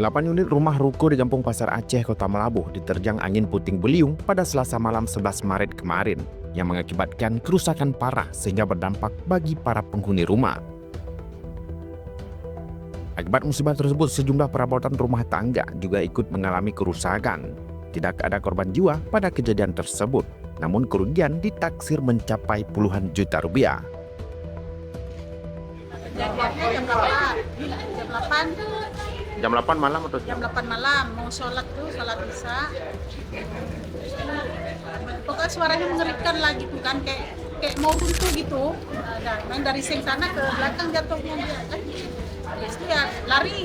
8 unit rumah ruko di Kampung Pasar Aceh, Kota Melabuh diterjang angin puting beliung pada Selasa malam 11 Maret kemarin yang mengakibatkan kerusakan parah sehingga berdampak bagi para penghuni rumah. Akibat musibah tersebut, sejumlah perabotan rumah tangga juga ikut mengalami kerusakan. Tidak ada korban jiwa pada kejadian tersebut, namun kerugian ditaksir mencapai puluhan juta rupiah. Kejadiannya jam berapa? Jam 8. Jam 8 malam atau Jam 8 malam mau sholat isya. Pokoknya suaranya mengerikan lagi tuh kan, kayak mau runtuh gitu. Main dari seng sana ke belakang jatuhnya dia kan. Habis itu ya lari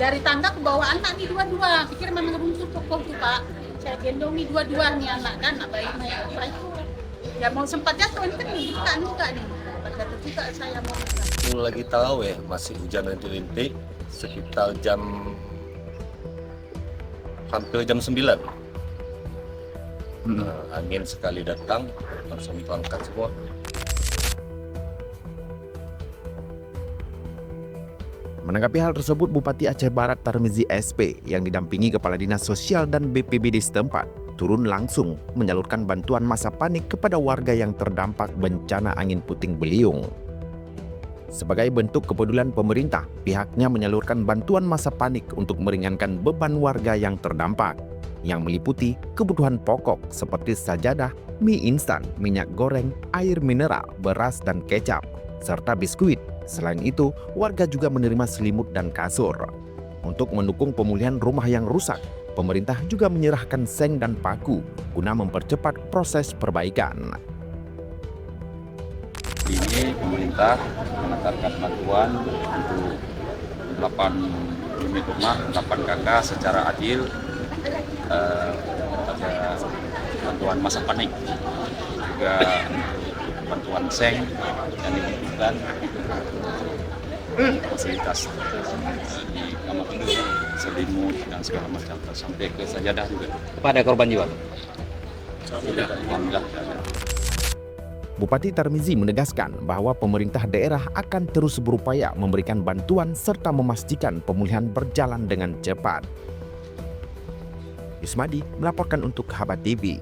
dari tangga ke bawah anak nih dua-dua. Pikir memang runtuh kokoh tuh Pak. Saya gendong nih dua-dua nih anak kan, bayi itu. Ya mau sempat jatuh ini kan buka nih. Jatuh juga saya mau buka. Lagi tahu ya, masih hujan rintik-rintik sekitar hampir jam 9. Angin sekali datang, langsung berangkat semua. Menanggapi hal tersebut, Bupati Aceh Barat Tarmizi SP yang didampingi Kepala Dinas Sosial dan BPBD setempat turun langsung menyalurkan bantuan masa panik kepada warga yang terdampak bencana angin puting beliung. Sebagai bentuk kepedulian pemerintah, pihaknya menyalurkan bantuan masa panik untuk meringankan beban warga yang terdampak, yang meliputi kebutuhan pokok seperti sajadah, mie instan, minyak goreng, air mineral, beras dan kecap, serta biskuit. Selain itu, warga juga menerima selimut dan kasur. Untuk mendukung pemulihan rumah yang rusak, pemerintah juga menyerahkan seng dan paku guna mempercepat proses perbaikan. Ini pemerintah mengantarkan bantuan untuk 8 unit rumah, 8 kakak secara adil. Ada bantuan masa panik, juga bantuan seng yang dibutuhkan, fasilitas di kamar tidur, selimut dan segala macam, sampai ke sajadah juga. Apa ada korban jiwa? Tidak, alhamdulillah. Bupati Tarmizi menegaskan bahwa pemerintah daerah akan terus berupaya memberikan bantuan serta memastikan pemulihan berjalan dengan cepat. Ismadi melaporkan untuk Habat TV.